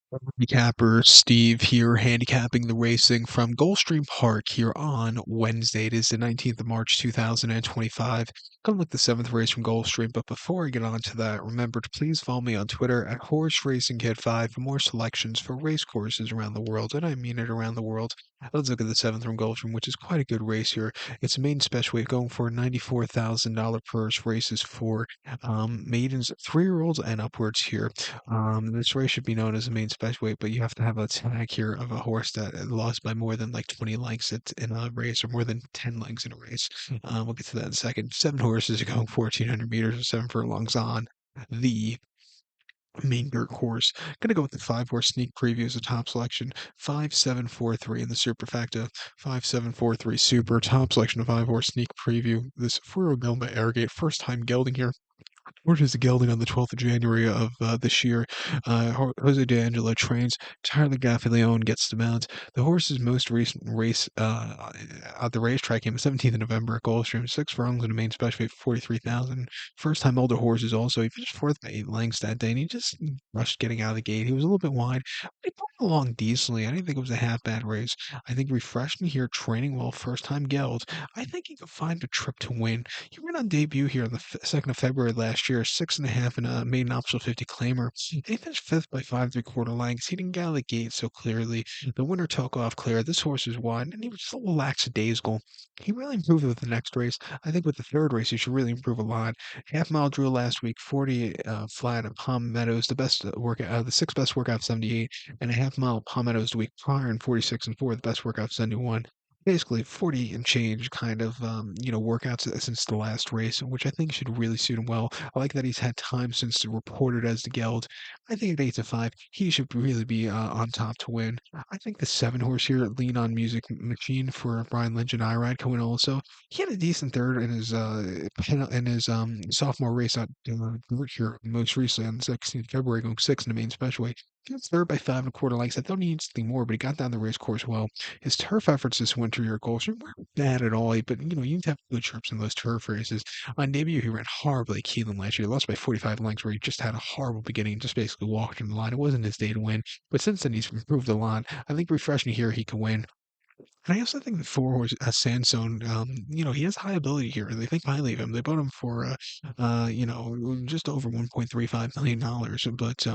Handicapper Steve here, handicapping the racing from Gulfstream Park here on Wednesday. It is the 19th of March, 2025. Come look the seventh race from Gulfstream, but before I get on to that, remember to please follow me on Twitter at Horse Racing Kid 5 for more selections for race courses around the world, and I mean it around the world. Let's look at the seventh from Gulfstream, which is quite a good race here. It's a maiden special weight going for a $94,000 purse. Races for maidens, 3-year-olds and upwards here. This race should be known as a main special weight, but you have to have a tag here of a horse that lost by more than like 20 lengths in a race or more than 10 lengths in a race. We'll get to that in a second. 7 horses are going 1,400 meters or 7 furlongs on the main dirt course. Gonna go with the 5 horse sneak preview as a top selection. 5743 in the superfecta. 5743 super top selection of 5 horse sneak preview. This 4-year-old gelding by Arrogate, first time gelding here. Horses gelding on the 12th of January of this year. Jose D'Angelo trains. Tyler Gaffalione gets the mount. The horse's most recent race at the racetrack came 17th of November at Gulfstream. 6 furlongs in the main special weight for 43,000. First time older horses also. He finished fourth by 8 lengths that day, and he just rushed getting out of the gate. He was a little bit wide, but he put along decently. I didn't think it was a half bad race. I think refreshed me here, training well, first time geld. I think he could find a trip to win. He ran on debut here on the 2nd of February last year, 6.5 in a maiden optional 50 claimer. And he finished fifth by 5 3/4 lengths. He didn't get out of the gate so clearly. The winner took off clear. This horse was wide, and he was a little lackadaisical. He really improved with the next race. I think with the third race, he should really improve a lot. Half mile drill last week, 40 flat at Palm Meadows, the best workout, the sixth best workout, 78, and a half mile at Palm Meadows the week prior in 46 and 4, the best workout, 71. Basically 40 and change kind of workouts since the last race, which I think should really suit him well. I like that he's had time since reported as the geld. I think at 8 to 5 he should really be on top to win. I think the 7 horse here, Lean on Music Machine for Brian Lynch and Irad can win also. He had a decent third in his sophomore race at here most recently on the 16th of February, going sixth in the main special weight. He was third by 5 1/4 lengths. I thought he needed something more, but he got down the race course well. His turf efforts this winter here at Gulfstream weren't bad at all, but you need to have good trips in those turf races. On debut, he ran horribly at Keeneland last year. He lost by 45 lengths, where he just had a horrible beginning and just basically walked in the line. It wasn't his day to win, but since then he's improved a lot. I think refreshing here, he can win. And I also think the 4 horse Sansone, he has high ability here. They think highly of him. They bought him for, just over $1.35 million. But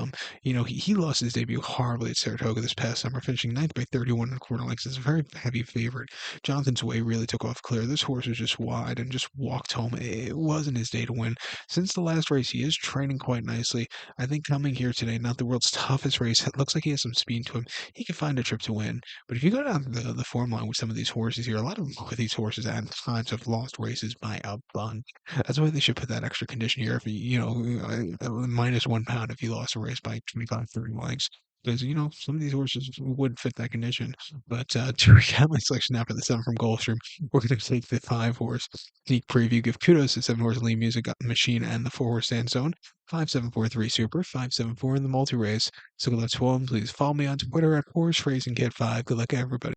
he lost his debut horribly at Saratoga this past summer, finishing ninth by 31 1/4 lengths. It's a very heavy favorite. Jonathan's Way really took off clear. This horse was just wide and just walked home. It wasn't his day to win. Since the last race, he is training quite nicely. I think coming here today, not the world's toughest race, it looks like he has some speed to him. He can find a trip to win. But if you go down the form line with some of these horses here, a lot of these horses at times have lost races by a bunch. That's why they should put that extra condition here. If minus 1 pound if you lost a race by 25, 30 lengths. Because, some of these horses would fit that condition. But to recap my selection now for the 7 from Gulfstream, we're going to take the 5 horse sneak preview. Give kudos to 7 horse Lean Music Machine and the 4 horse Sandstone. 5743 Super, 574 in the multi race. So good luck to all, and please follow me on Twitter at Horse Racing Kid 5. Good luck, everybody.